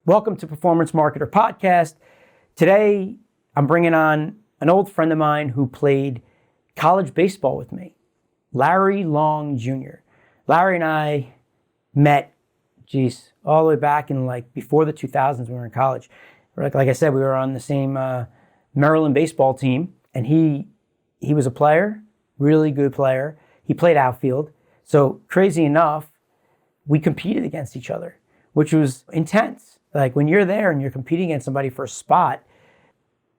Welcome to Performance Marketer Podcast. Today, I'm bringing on an old friend of mine who played college baseball with me, Larry Long Jr. Larry and I met, all the way back in before the 2000s when we were in college. Like I said, we were on the same Maryland baseball team, and he was a player, really good player. He played outfield. So crazy enough, we competed against each other, which was intense. Like when you're there and you're competing against somebody for a spot,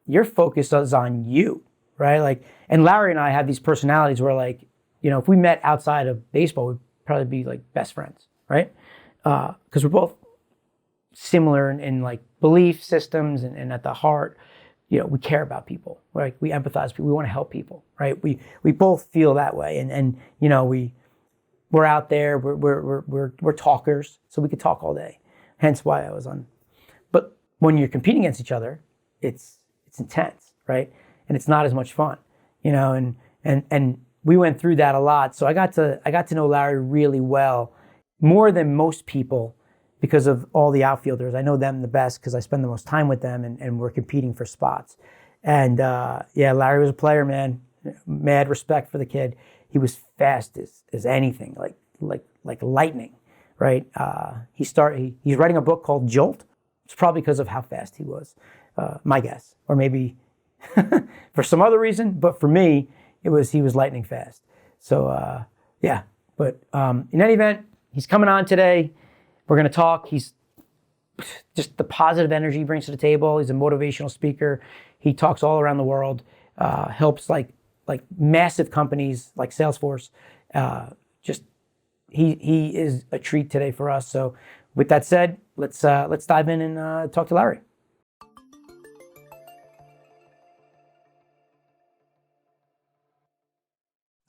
your focus is on you, right? And Larry and I had these personalities where if we met outside of baseball, we'd probably be best friends, right? Because we're both similar in belief systems and at the heart, we care about people, right? We empathize people, we want to help people, right? We both feel that way, and we're out there, we're talkers, so we could talk all day. Hence why I was on. But when you're competing against each other, it's intense, right? And it's not as much fun, and we went through that a lot. So I got to know Larry really well, more than most people, because of all the outfielders. I know them the best because I spend the most time with them, and we're competing for spots. And Larry was a player, man. Mad respect for the kid. He was fast as anything, like lightning, right? He's writing a book called Jolt. It's probably because of how fast he was, my guess, or maybe for some other reason. But for me, he was lightning fast. So But in any event, he's coming on today. We're going to talk. He's just the positive energy he brings to the table. He's a motivational speaker. He talks all around the world, helps like massive companies like Salesforce. He is a treat today for us. So with that said, let's dive in and talk to Larry.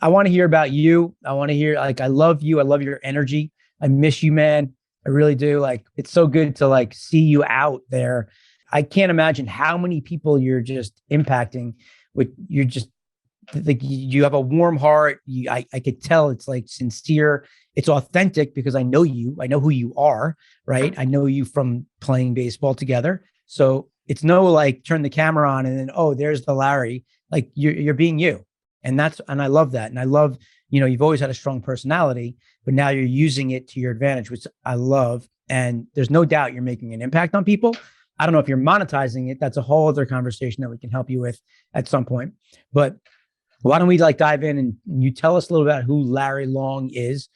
I want to hear about you. I want to hear, I love you. I love your energy. I miss you, man. I really do. It's so good to see you out there. I can't imagine how many people you're just impacting you're just you have a warm heart. I could tell it's sincere. It's authentic because I know you. I know who you are, right? I know you from playing baseball together. So it's no turn the camera on and then, oh, there's the Larry. You're being you. And I love that. And I love, you've always had a strong personality, but now you're using it to your advantage, which I love. And there's no doubt you're making an impact on people. I don't know if you're monetizing it. That's a whole other conversation that we can help you with at some point. But why don't we dive in and you tell us a little about who Larry Long is,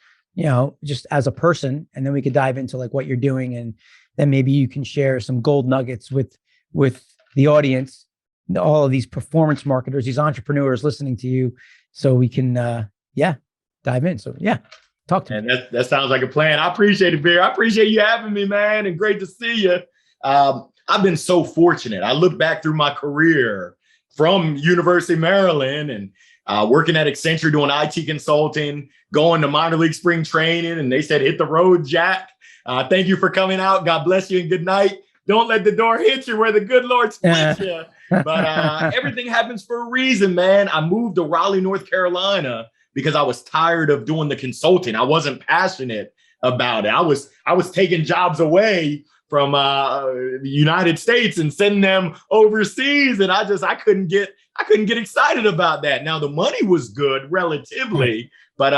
just as a person, and then we could dive into what you're doing, and then maybe you can share some gold nuggets with the audience, all of these performance marketers, these entrepreneurs listening to you, so we can dive in. So talk to me. And that sounds like a plan. I appreciate it, Bear. I appreciate you having me, man, and great to see you. I've been so fortunate. I look back through my career from University of Maryland and working at Accenture doing IT consulting, going to minor league spring training, and they said, hit the road, Jack. Thank you for coming out. God bless you and good night. Don't let the door hit you where the good Lord splits you. But everything happens for a reason, man. I moved to Raleigh, North Carolina because I was tired of doing the consulting. I wasn't passionate about it. I was taking jobs away from the United States and sending them overseas, and I couldn't get excited about that. Now the money was good relatively, but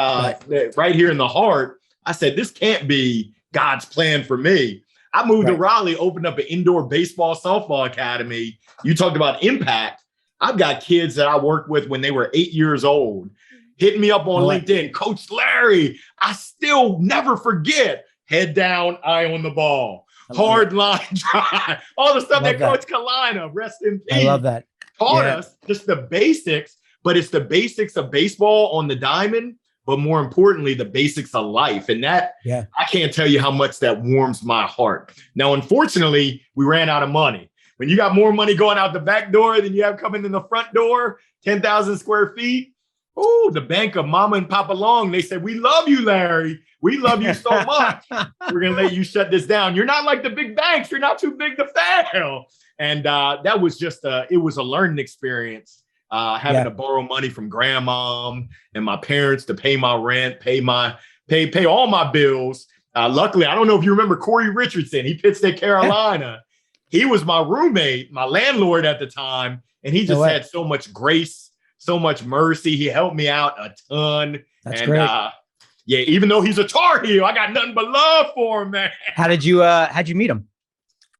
right here in the heart, I said this can't be God's plan for me. I moved to Raleigh, opened up an indoor baseball softball academy. You talked about impact. I've got kids that I worked with when they were 8 years old, hitting me up on LinkedIn, Coach Larry. I still never forget. Head down, eye on the ball. Hard line drive, all the stuff that Coach Kalina, rest in peace. I love that. Taught us just the basics, but it's the basics of baseball on the diamond, but more importantly, the basics of life. And that, I can't tell you how much that warms my heart. Now, unfortunately, we ran out of money. When you got more money going out the back door than you have coming in the front door, 10,000 square feet. Oh, the bank of Mama and Papa Long, they said, we love you, Larry. We love you so much. We're going to let you shut this down. You're not like the big banks. You're not too big to fail. And that was it was a learning experience, having to borrow money from grandma and my parents to pay my rent, pay all my bills. Luckily, I don't know if you remember Corey Richardson. He pitched at Carolina. He was my roommate, my landlord at the time, and he just had so much grace, so much mercy. He helped me out a ton. That's great. Yeah, even though he's a Tar Heel, I got nothing but love for him, man. How'd you meet him?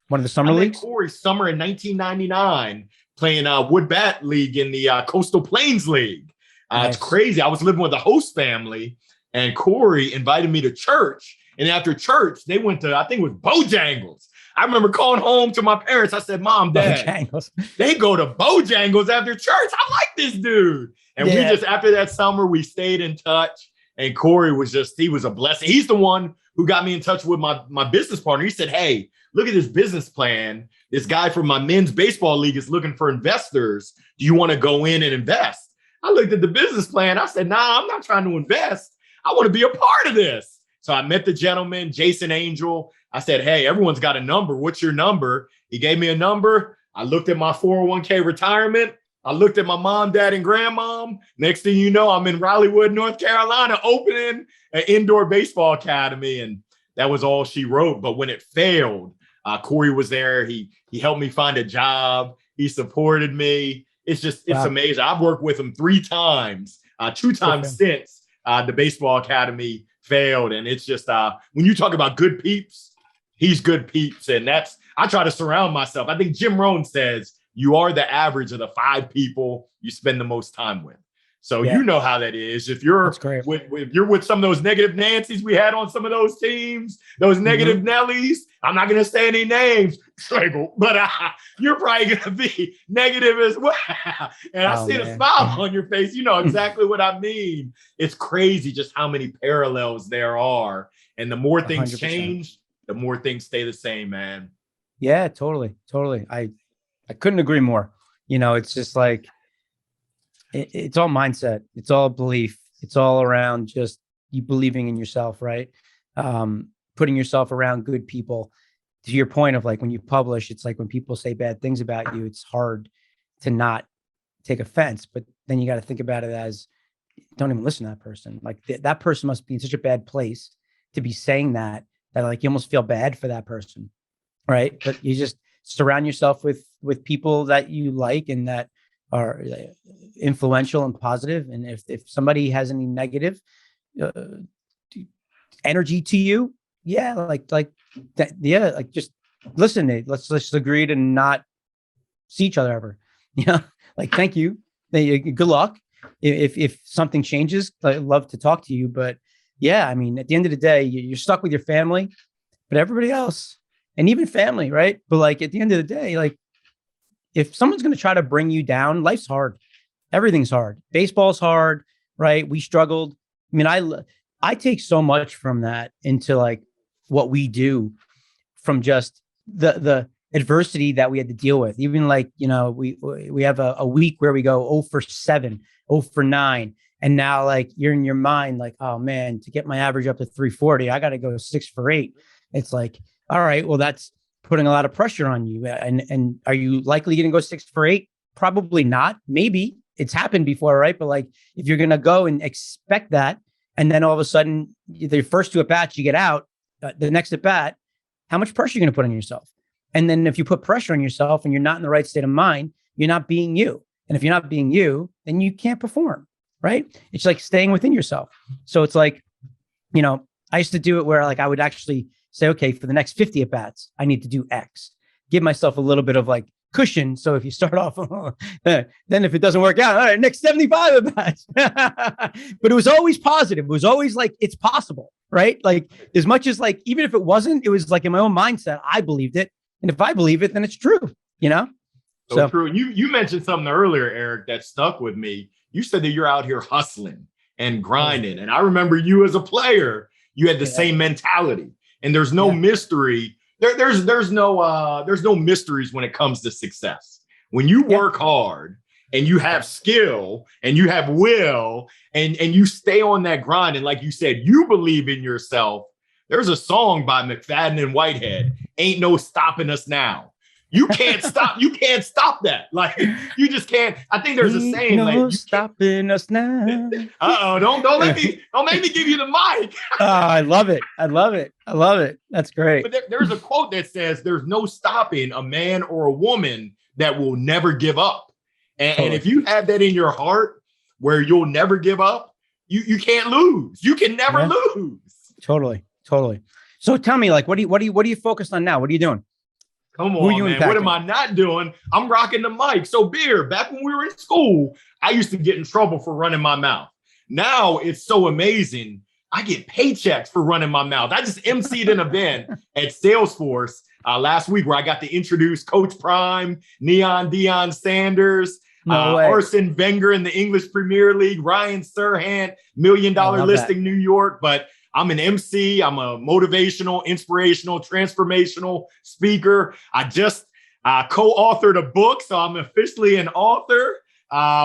One of the summer leagues? Corey summer in 1999 playing Wood Bat League in the Coastal Plains League. Nice. It's crazy. I was living with a host family, and Corey invited me to church. And after church, they went to, I think it was Bojangles. I remember calling home to my parents. I said, Mom, Dad, Bojangles. They go to Bojangles after church. I like this dude. And we just, after that summer, we stayed in touch. And Corey was he was a blessing. He's the one who got me in touch with my business partner. He said, hey, look at this business plan. This guy from my men's baseball league is looking for investors. Do you want to go in and invest? I looked at the business plan. I said, nah, I'm not trying to invest. I want to be a part of this. So I met the gentleman, Jason Angel. I said, hey, everyone's got a number. What's your number? He gave me a number. I looked at my 401k retirement. I looked at my mom, dad, and grandmom. Next thing you know, I'm in Raleighwood, North Carolina, opening an indoor baseball academy. And that was all she wrote. But when it failed, Corey was there. He helped me find a job. He supported me. It's amazing. I've worked with him 3 times, 2 times since the baseball academy failed. And it's just, when you talk about good peeps, he's good peeps. And I try to surround myself. I think Jim Rohn says, you are the average of the 5 people you spend the most time with. So you know how that is. If you're with some of those negative Nancy's we had on some of those teams, those negative Nellies, I'm not going to say any names, but you're probably going to be negative as well. And I see the smile on your face. You know exactly what I mean. It's crazy just how many parallels there are. And the more things 100%. Change, the more things stay the same, man. Yeah, totally. I couldn't agree more. You know, it's just like, it's all mindset. It's all belief. It's all around just you believing in yourself, right? Putting yourself around good people. To your point of like, when you publish, it's like when people say bad things about you, it's hard to not take offense, but then you got to think about it as, don't even listen to that person. Like that person must be in such a bad place to be saying that like you almost feel bad for that person. Right. But you just surround yourself with people that you like and that are influential and positive. And if somebody has any negative energy to you, just listen. Let's just agree to not see each other ever. Like, thank you. Good luck. If something changes, I'd love to talk to you. But yeah, I mean, at the end of the day, you're stuck with your family, but everybody else, and even family, right? But like at the end of the day, like if someone's going to try to bring you down, life's hard. Everything's hard. Baseball's hard, right? We struggled. I mean, I take so much from that into like what we do, from just the adversity that we had to deal with. Even like, we have a week where we go 0 for 7, 0 for 9. And now like you're in your mind, like, oh man, to get my average up to 340, I got to go 6 for 8. It's like, all right, well, that's putting a lot of pressure on you. And are you likely going to go 6 for 8? Probably not. Maybe it's happened before, right? But like, if you're going to go and expect that, and then all of a sudden the first 2 at bats you get out, the next at bat, how much pressure are you going to put on yourself? And then if you put pressure on yourself and you're not in the right state of mind, you're not being you. And if you're not being you, then you can't perform, right? It's like staying within yourself. So it's like, I used to do it where like I would actually say, okay, for the next 50 at bats, I need to do X. Give myself a little bit of like cushion. So if you start off, then if it doesn't work out, all right, next 75 at bats. But it was always positive. It was always like, it's possible, right? Like as much as like, even if it wasn't, it was like in my own mindset, I believed it. And if I believe it, then it's true, So true. And you mentioned something earlier, Eric, that stuck with me. You said that you're out here hustling and grinding. And I remember you as a player, you had the same mentality. And there's no mystery. There's no mysteries when it comes to success. When you work hard and you have skill and you have will and you stay on that grind. And like you said, you believe in yourself. There's a song by McFadden and Whitehead, Ain't No Stopping Us Now. You can't stop. You can't stop that. Like you just can't. I think there's a saying like no stopping us now. Don't make me give you the mic. I love it. I love it. I love it. That's great. But there's a quote that says there's no stopping a man or a woman that will never give up. And if you have that in your heart where you'll never give up, you can't lose. You can never lose. Totally. So tell me, like, what are you focused on now? What are you doing? Come on, man. What am I not doing? I'm rocking the mic. So Beer, back when we were in school, I used to get in trouble for running my mouth. Now it's so amazing. I get paychecks for running my mouth. I just emceed an event at Salesforce last week where I got to introduce Coach Prime, Neon Deion Sanders, Arsene Wenger in the English Premier League, Ryan Serhant, $1 Million Listing New York. But I'm an MC. I'm a motivational, inspirational, transformational speaker. I just co-authored a book, so I'm officially an author,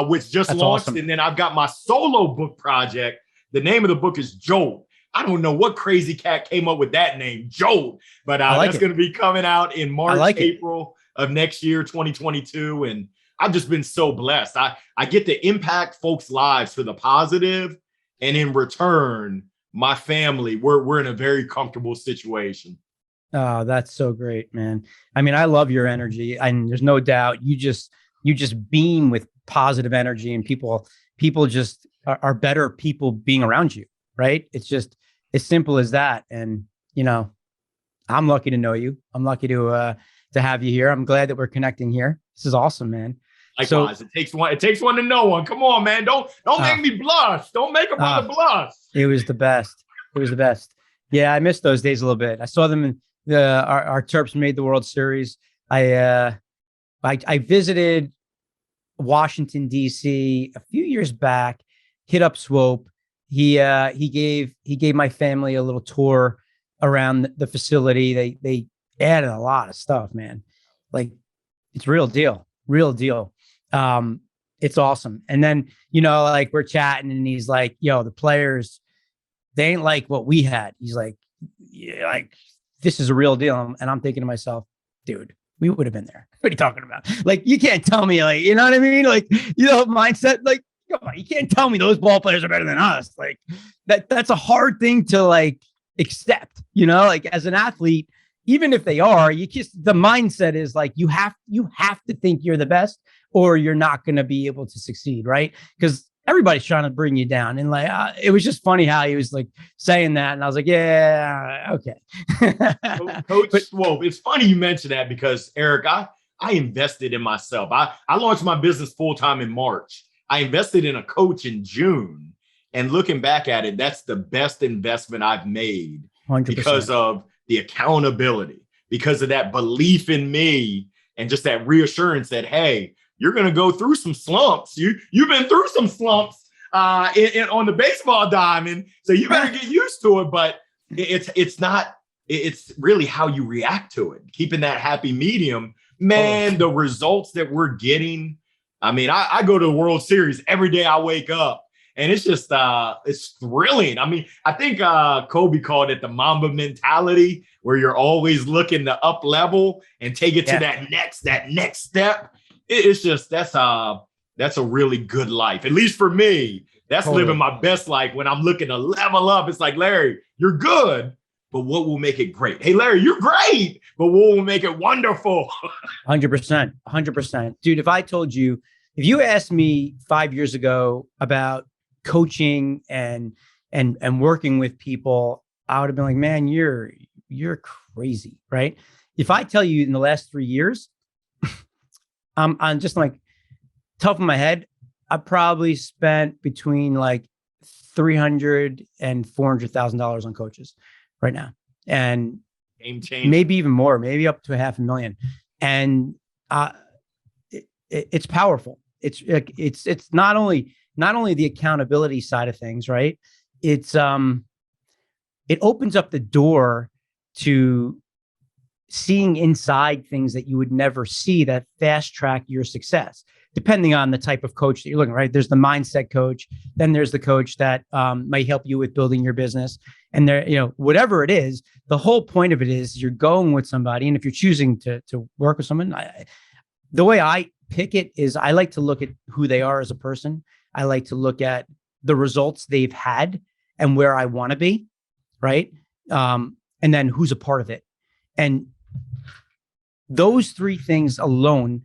which just launched. Awesome. And then I've got my solo book project. The name of the book is Jolt. I don't know what crazy cat came up with that name, Jolt, but that's going to be coming out in March, April of next year, 2022. And I've just been so blessed. I get to impact folks' lives for the positive, and in return, my family, we're in a very comfortable situation. Oh, that's so great, man. I mean, I love your energy, and there's no doubt you just beam with positive energy, and people just are better people being around you, right? It's just as simple as that. And I'm lucky to know you. I'm lucky to have you here. I'm glad that we're connecting here. This is awesome, man. Likewise, so, it takes one to know one. Come on, man. Don't make me blush. Don't make a brother blush. It was the best. Yeah, I missed those days a little bit. I saw them in our Terps made the World Series. I visited Washington, D.C. a few years back, hit up Swope. He gave my family a little tour around the facility. They added a lot of stuff, man. Like, it's real deal. It's awesome. And then, like, we're chatting and he's like, yo, the players, they ain't like what we had. He's like, yeah, like, this is a real deal. And I'm thinking to myself, dude, we would have been there. What are you talking about? Like, you can't tell me, like, you know what I mean? Like, mindset, like, come on, you can't tell me those ball players are better than us. Like, that's a hard thing to, like, accept, like, as an athlete, even if they are, the mindset is like, you have to think you're the best or you're not going to be able to succeed. Right. Because everybody's trying to bring you down. And like, it was just funny how he was like saying that. And I was like, yeah, okay. Coach Swope, it's funny you mentioned that because Eric, I invested in myself. I launched my business full-time in March. I invested in a coach in June, and looking back at it, that's the best investment I've made 100%. Because of the accountability, because of that belief in me, and just that reassurance that, hey, you're going to go through some slumps. You've been through some slumps on the baseball diamond, so you better get used to it. But it's really how you react to it, keeping that happy medium. Man, the results that we're getting. I mean, I go to the World Series every day I wake up, and it's just it's thrilling. I mean, I think Kobe called it the Mamba mentality, where you're always looking to up level and take it to that next step. It's just that's a really good life, at least for me. That's living my best life when I'm looking to level up. It's like, Larry, you're good, but what will make it great? Hey, Larry, you're great, but what will make it wonderful? 100%. Dude, if you asked me 5 years ago about coaching and working with people, I would have been like, man, you're crazy, right? If I tell you in the last 3 years, I'm just like, top of my head, I probably spent between like $300,000 and $400,000 on coaches right now, and game changer, maybe even more, maybe up to $500,000. And it's powerful. It's not only the accountability side of things, right? It opens up the door to seeing inside things that you would never see that fast track your success, depending on the type of coach that you're looking, right? There's the mindset coach. Then there's the coach that might help you with building your business. And there, whatever it is, the whole point of it is you're going with somebody. And if you're choosing to work with someone, the way I pick it is I like to look at who they are as a person. I like to look at the results they've had and where I want to be, right? And then who's a part of it. And those three things alone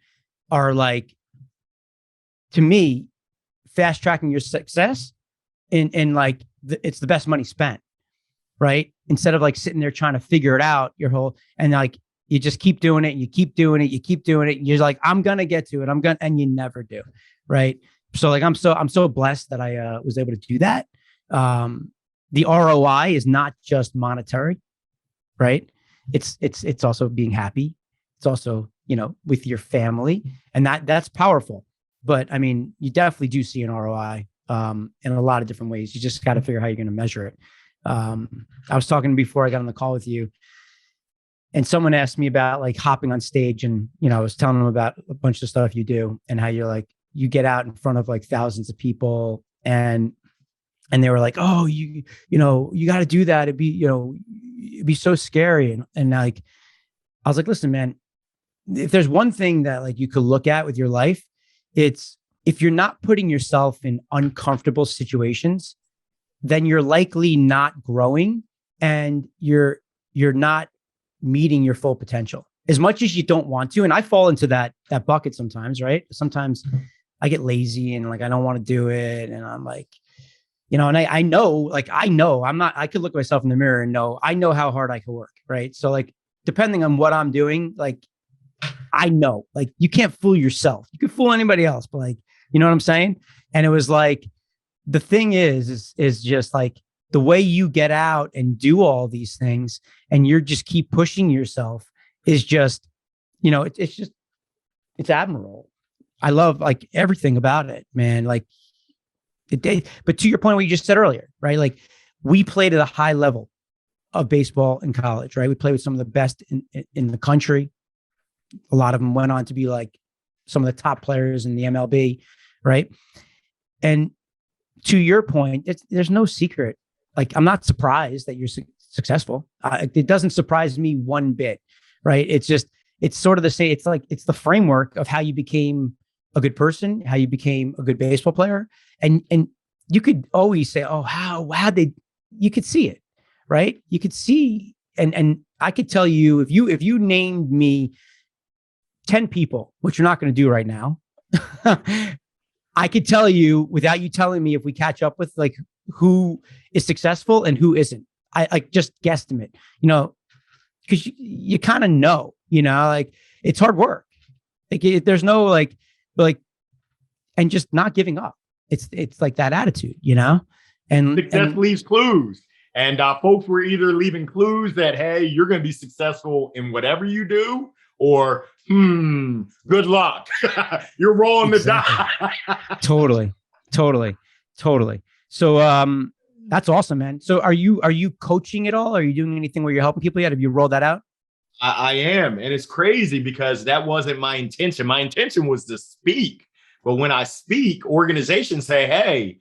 are like, to me, fast tracking your success in like, it's the best money spent, right? Instead of like sitting there trying to figure it out and like, you just keep doing it and you keep doing it, you keep doing it. And you're like, I'm going to get to it. And you never do. Right. So like, I'm so blessed that I was able to do that. The ROI is not just monetary, right? It's also being happy. It's also, with your family, and that's powerful. But I mean, you definitely do see an ROI in a lot of different ways. You just got to figure out how you're going to measure it. I was talking before I got on the call with you, and someone asked me about like hopping on stage, and I was telling them about a bunch of stuff you do and how you're like, you get out in front of like thousands of people, and they were like, oh, you got to do that. It'd be so scary. And like, I was like, listen, man, if there's one thing that like you could look at with your life, it's if you're not putting yourself in uncomfortable situations, then you're likely not growing and you're not meeting your full potential as much as you don't want to. And I fall into that bucket sometimes, right? Sometimes I get lazy and like, I don't want to do it. And I'm like, and I know I could look myself in the mirror and I know how hard I could work. Right. So like, depending on what I'm doing, like, I know, like, you can't fool yourself. You could fool anybody else, but like, you know what I'm saying? And it was like, the thing is just like the way you get out and do all these things and you're just keep pushing yourself is just, it's admirable. I love like everything about it, man. Like but to your point, what you just said earlier, right? Like we played at a high level of baseball in college, right? We played with some of the best in the country. A lot of them went on to be like some of the top players in the MLB, right? And to your point, there's no secret. Like, I'm not surprised that you're successful. It doesn't surprise me one bit, right? It's sort of the same. It's like, it's the framework of how you became a good person, how you became a good baseball player. And you could always say, oh, you could see it, right? You could see, and I could tell you, if you named me 10 people, which you're not going to do right now, I could tell you without you telling me if we catch up with like who is successful and who isn't. I like just guesstimate, because you kind of know, like it's hard work. Like there's no like, and just not giving up. It's like that attitude, and success leaves clues. And folks were either leaving clues that, hey, you're going to be successful in whatever you do, or, good luck. You're rolling exactly. the die. Totally. So that's awesome, man. So are you coaching at all? Are you doing anything where you're helping people yet? Have you rolled that out? I am. And it's crazy because that wasn't my intention. My intention was to speak. But when I speak, organizations say, hey,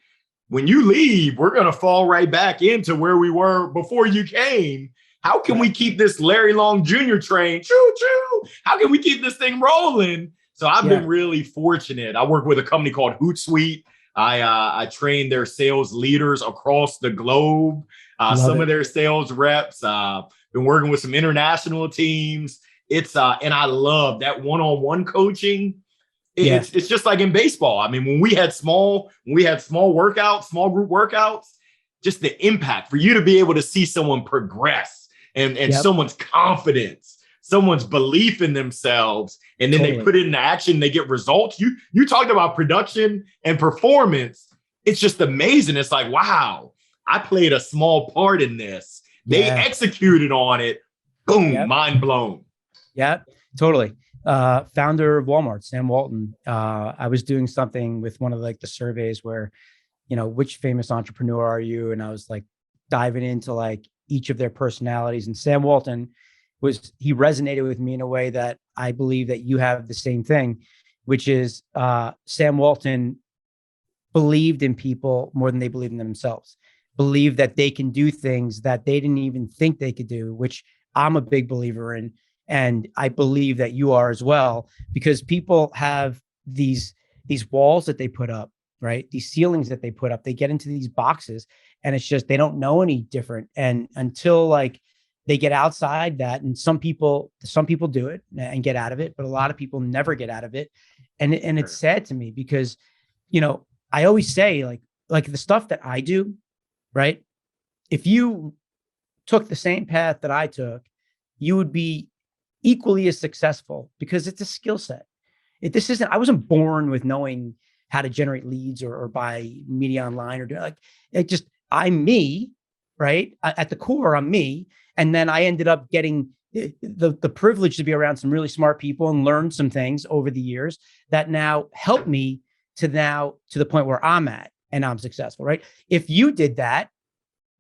when you leave, we're going to fall right back into where we were before you came. How can we keep this Larry Long Jr. train? Choo-choo. How can we keep this thing rolling? So I've been really fortunate. I work with a company called Hootsuite. I train their sales leaders across the globe. Some of their sales reps. Been working with some international teams. It's and I love that one-on-one coaching. It's just like in baseball. I mean, when we had small workouts, small group workouts, just the impact for you to be able to see someone progress and someone's confidence, someone's belief in themselves, and then they put it into action, they get results. You talked about production and performance. It's just amazing. It's like, wow, I played a small part in this. They executed on it. Boom, mind blown. Yeah, totally. Founder of Walmart, Sam Walton. I was doing something with one of like the surveys where, which famous entrepreneur are you? And I was like diving into like each of their personalities. And Sam Walton he resonated with me in a way that I believe that you have the same thing, which is Sam Walton believed in people more than they believed in themselves, believed that they can do things that they didn't even think they could do, which I'm a big believer in. And I believe that you are as well, because people have these walls that they put up, right? These ceilings that they put up, they get into these boxes and it's just, they don't know any different. And until like they get outside that, and some people do it and get out of it, but a lot of people never get out of it. And it's sad to me because, I always say like the stuff that I do, right? If you took the same path that I took, you would be equally as successful because it's a skill set. I wasn't born with knowing how to generate leads or buy media online or do like, I'm me, right? At the core, I'm me. And then I ended up getting the privilege to be around some really smart people and learn some things over the years that now help me to the point where I'm at and I'm successful, right? If you did that,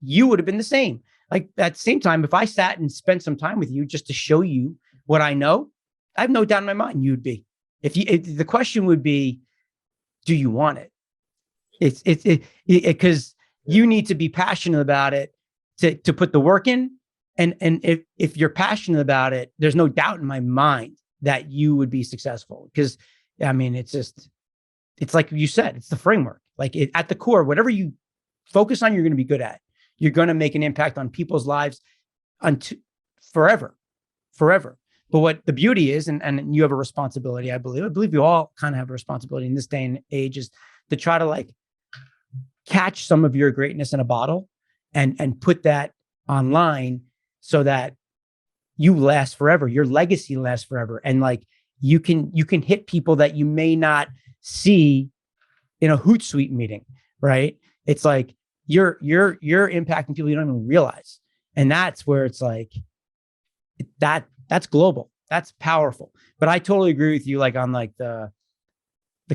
you would have been the same. Like at the same time, if I sat and spent some time with you just to show you what I know, I have no doubt in my mind you'd be. If the question would be, do you want it? It's because you need to be passionate about it to put the work in. And if you're passionate about it, there's no doubt in my mind that you would be successful. Because I mean, it's like you said, it's the framework. Like at the core, whatever you focus on, you're going to be good at. You're going to make an impact on people's lives forever. But what the beauty is, and you have a responsibility, I believe you all kind of have a responsibility in this day and age, is to try to like catch some of your greatness in a bottle and put that online so that you last forever. Your legacy lasts forever. And like you can hit people that you may not see in a Hootsuite meeting, right? It's like you're impacting people you don't even realize. And that's where it's like that's global. That's powerful. But I totally agree with you, like on like the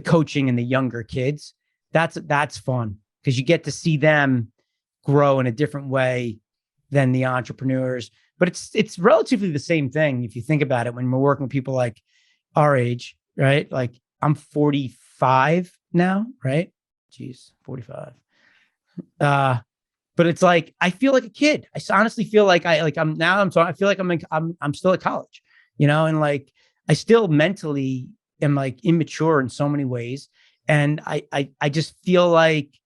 coaching and the younger kids. That's fun because you get to see them grow in a different way than the entrepreneurs. But it's relatively the same thing if you think about it when we're working with people like our age, right? Like I'm 45 now, right? Jeez, 45. But it's like I feel like a kid. I honestly feel like I feel like I'm still at college, and like I still mentally am like immature in so many ways. And I just feel like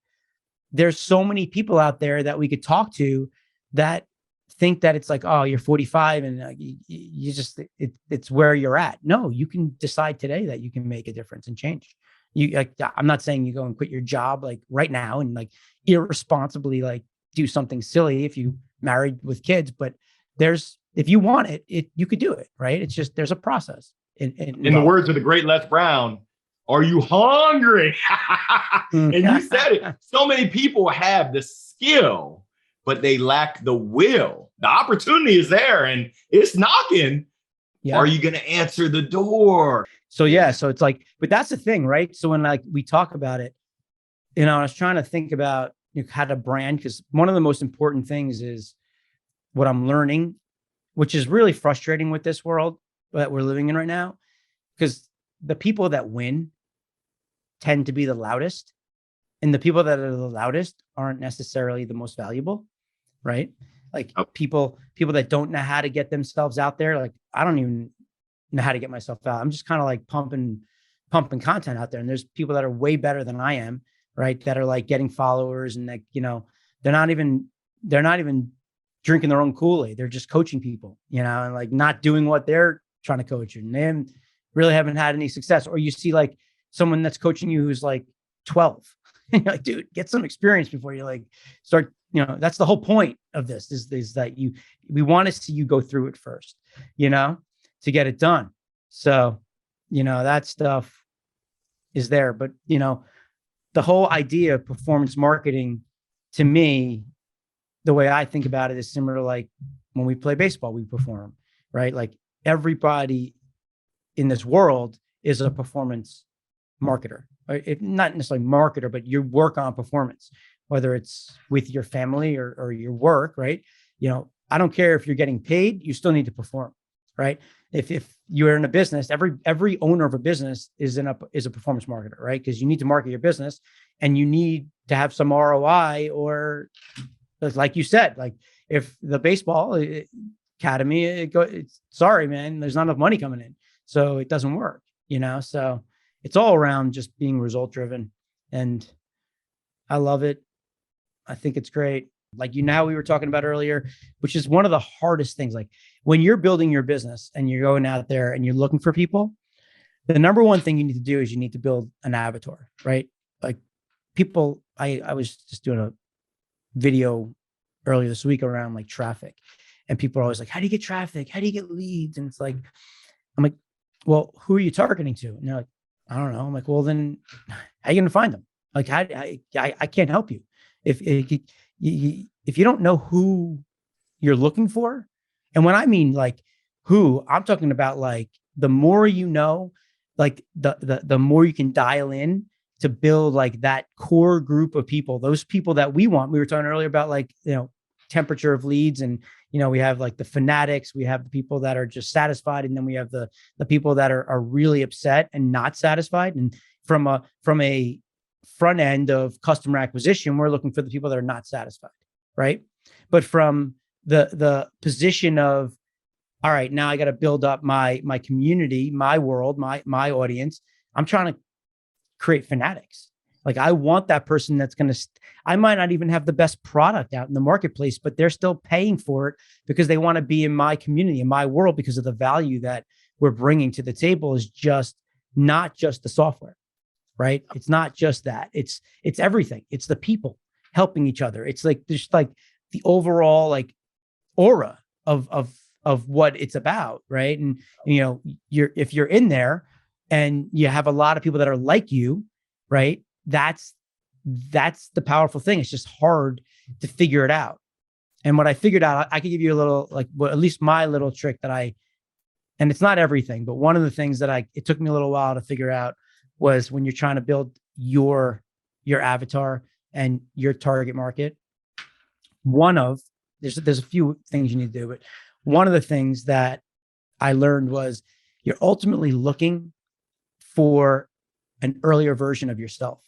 there's so many people out there that we could talk to that think that it's like, oh, you're 45 and you just it's where you're at. No, you can decide today that you can make a difference and change. I'm not saying you go and quit your job like right now and like irresponsibly like do something silly if you married with kids, but if you want it you could do it, right? It's just there's a process. In the words of the great Les Brown, are you hungry? And you said it. So many people have the skill, but they lack the will. The opportunity is there and it's knocking. Yeah. Are you going to answer the door? So it's like, but that's the thing, right? So when like we talk about it, I was trying to think about how to brand, because one of the most important things is what I'm learning, which is really frustrating with this world that we're living in right now, because the people that win tend to be the loudest, and the people that are the loudest aren't necessarily the most valuable, right? Like people that don't know how to get themselves out there. Like I don't even know how to get myself out. I'm just kind of like pumping content out there. And there's people that are way better than I am, right? That are like getting followers and like, they're not even drinking their own Kool-Aid. They're just coaching people, and like not doing what they're trying to coach. And they really haven't had any success. Or you see like someone that's coaching you who's like 12. And you're like, dude, get some experience before you like start, that's the whole point of this is that we want to see you go through it first, to get it done. So, that stuff is there. But, the whole idea of performance marketing, to me, the way I think about it is similar to like when we play baseball, we perform, right? Like everybody in this world is a performance marketer, right? Not necessarily marketer, but you work on performance, whether it's with your family or your work, right? I don't care if you're getting paid, you still need to perform, right? If you're in a business, every owner of a business is a performance marketer, right? Because you need to market your business and you need to have some ROI, or like you said, like if the baseball academy, it's sorry, man, there's not enough money coming in. So it doesn't work, So it's all around just being result driven. And I love it. I think it's great. Like we were talking about earlier, which is one of the hardest things. Like when you're building your business and you're going out there and you're looking for people, the number one thing you need to do is you need to build an avatar, right? Like people, I was just doing a video earlier this week around like traffic, and people are always like, how do you get traffic? How do you get leads? And it's like, I'm like, well, who are you targeting to? And they're like, I don't know. I'm like, well, then how are you going to find them? Like, I can't help you. If you don't know who you're looking for, and when I mean like who, I'm talking about like the more you know, like the more you can dial in to build like that core group of people, those people that we want. We were talking earlier about like, temperature of leads, and we have like the fanatics, we have the people that are just satisfied, and then we have the people that are really upset and not satisfied. And from a front end of customer acquisition, we're looking for the people that are not satisfied, right? But from the position of, all right, now I got to build up my community, my world, my audience. I'm trying to create fanatics. Like I want that person that's going to, I might not even have the best product out in the marketplace, but they're still paying for it because they want to be in my community, in my world, because of the value that we're bringing to the table is just not just the software, right? It's not just that. It's everything. It's the people helping each other. It's like just like the overall like aura of what it's about, right? And if you're in there and you have a lot of people that are like you, right? That's the powerful thing. It's just hard to figure it out. And what I figured out, I could give you a little, like, well, at least my little trick and it's not everything, but one of the things that it took me a little while to figure out was when you're trying to build your avatar and your target market, there's a few things you need to do, but one of the things that I learned was you're ultimately looking for an earlier version of yourself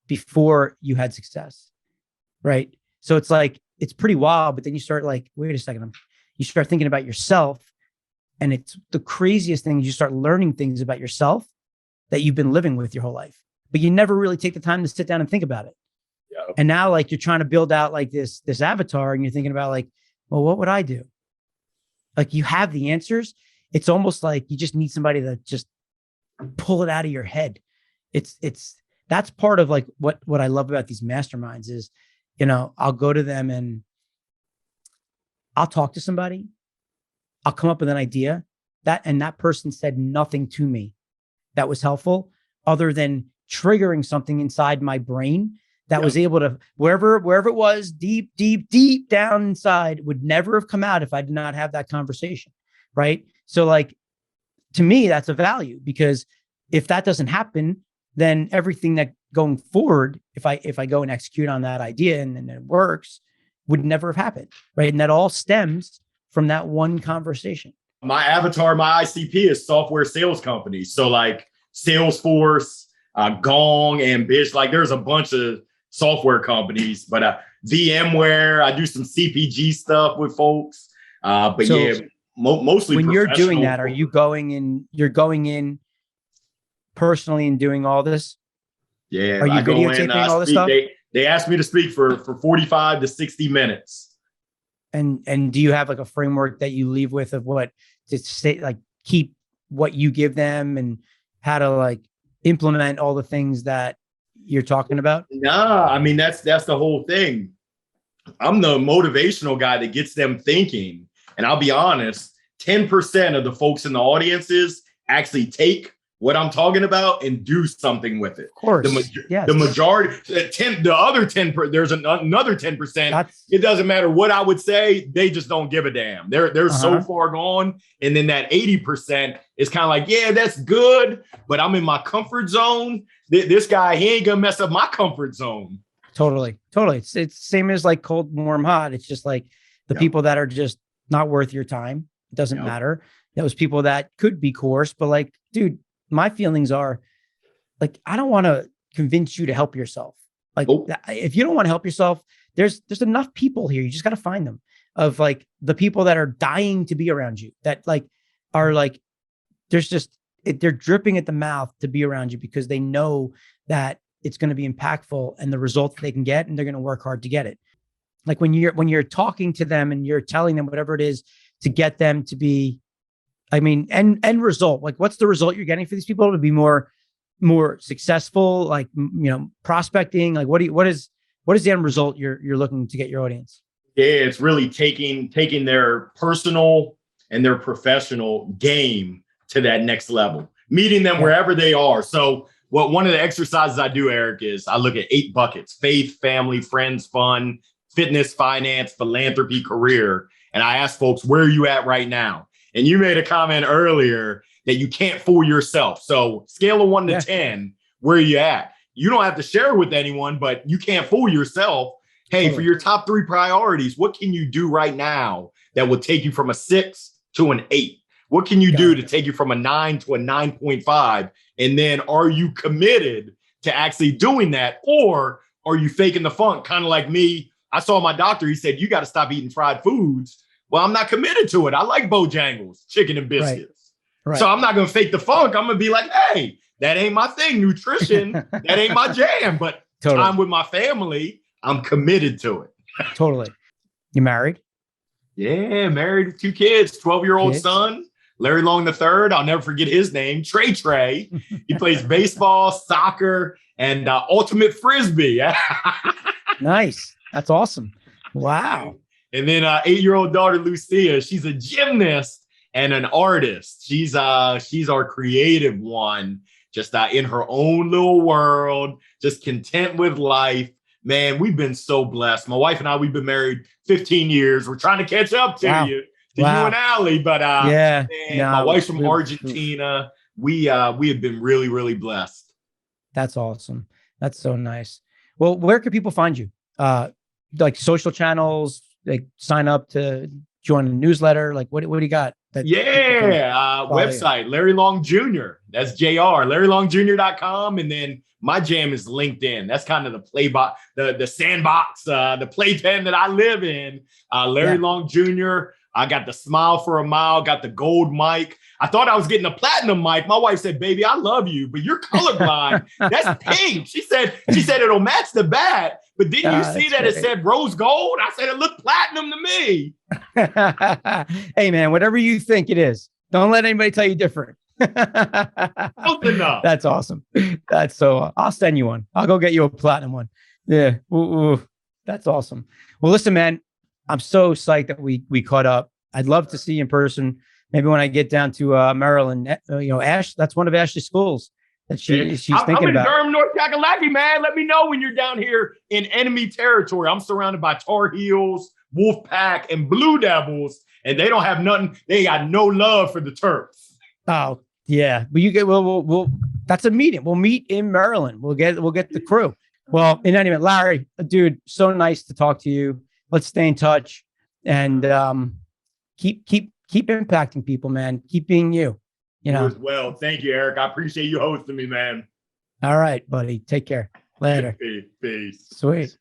before you had success, right? So it's like, it's pretty wild, but then you start like, wait a second, you start thinking about yourself, and it's the craziest thing. You start learning things about yourself that you've been living with your whole life, but you never really take the time to sit down and think about it. Yeah. And now like you're trying to build out like this avatar, and you're thinking about like, well, what would I do? Like you have the answers. It's almost like you just need somebody to just pull it out of your head. That's part of like what I love about these masterminds is, I'll go to them and I'll talk to somebody. I'll come up with an idea that person said nothing to me that was helpful other than triggering something inside my brain that was able to, wherever it was, deep down inside, would never have come out if I did not have that conversation. Right. So like, to me, that's a value, because if that doesn't happen, then everything that going forward, if I go and execute on that idea and it works, would never have happened. Right. And that all stems from that one conversation. My avatar, my ICP is software sales companies. So like Salesforce, Gong, and Bitch, like there's a bunch of software companies, but VMware, I do some CPG stuff with folks. But so, yeah, mostly when you're doing that, are you going in personally and doing all this? Yeah. Are you videotaping all this stuff? They asked me to speak for 45 to 60 minutes. And do you have like a framework that you leave with of what to say, like keep what you give them and how to like implement all the things that you're talking about? Nah, I mean, that's the whole thing. I'm the motivational guy that gets them thinking. And I'll be honest, 10% of the folks in the audiences actually take what I'm talking about and do something with it. Of course. The majority, the other 10, there's another 10%. It doesn't matter what I would say. They just don't give a damn. They're so far gone. And then that 80% is kind of like, yeah, that's good, but I'm in my comfort zone. This guy, he ain't gonna mess up my comfort zone. Totally. It's same as like cold, warm, hot. It's just like the people that are just not worth your time. It doesn't matter. Those people that could be coarse, but like, dude, my feelings are like, I don't want to convince you to help yourself. Like, if you don't want to help yourself, there's enough people here. You just got to find them, of like the people that are dying to be around you, that like are like, they're dripping at the mouth to be around you because they know that it's going to be impactful and the results they can get, and they're going to work hard to get it. Like when you're talking to them and you're telling them whatever it is to get them to be, I mean, end result, like what's the result you're getting for these people to be more successful, like, prospecting, like what is the end result you're looking to get your audience? Yeah, it's really taking their personal and their professional game to that next level, meeting them wherever they are. So one of the exercises I do, Eric, is I look at 8 buckets: faith, family, friends, fun, fitness, finance, philanthropy, career. And I ask folks, where are you at right now? And you made a comment earlier that you can't fool yourself. So scale of 1 to 10, where are you at? You don't have to share with anyone, but you can't fool yourself. Hey, for your top 3 priorities, what can you do right now that will take you from a 6 to an 8? What can you do to take you from a 9 to a 9.5? And then are you committed to actually doing that? Or are you faking the funk? Kind of like me. I saw my doctor. He said, you got to stop eating fried foods. Well, I'm not committed to it. I like Bojangles, chicken and biscuits. Right. So I'm not going to fake the funk. I'm going to be like, hey, that ain't my thing. Nutrition, that ain't my jam. But time with my family, I'm committed to it. Totally. You married? Yeah, married with 2 kids, 12-year-old son, Larry Long III. I'll never forget his name, Trey. He plays baseball, soccer, and ultimate frisbee. Nice. That's awesome. Wow. And then 8-year-old daughter, Lucia, she's a gymnast and an artist. She's our creative one, just in her own little world, just content with life. Man, we've been so blessed. My wife and I, we've been married 15 years. We're trying to catch up to you and Allie. But my wife's from Argentina. We have been really, really blessed. That's awesome. That's so nice. Well, where can people find you? Like social channels, like sign up to join a newsletter. Like what do you got? Website, Larry Long Jr. That's JR, LarryLongJr.com. And then my jam is LinkedIn. That's kind of the sandbox, the playpen that I live in. Larry Long Jr. I got the smile for a mile, got the gold mic. I thought I was getting a platinum mic. My wife said, baby, I love you, but you're colorblind. That's pink. She said it'll match the bat. But didn't you see that it said rose gold? I said it looked platinum to me. Hey, man, whatever you think it is, don't let anybody tell you different. That's awesome. That's so. I'll send you one. I'll go get you a platinum one. Yeah. Ooh. That's awesome. Well, listen, man, I'm so psyched that we caught up. I'd love to see you in person. Maybe when I get down to Maryland, Ash, that's one of Ashley's schools that she's thinking about. I'm in Durham, North Kakalaki, man. Let me know when you're down here in enemy territory. I'm surrounded by Tar Heels, Wolfpack, and Blue Devils, and they don't have nothing. They got no love for the Terps. Oh yeah, but we'll that's a meeting. We'll meet in Maryland. We'll get the crew. Well, in any event, Larry, dude, so nice to talk to you. Let's stay in touch and keep impacting people, man. Keep being you. You as well. Thank you, Eric. I appreciate you hosting me, man. All right, buddy. Take care. Later. Peace. Sweet.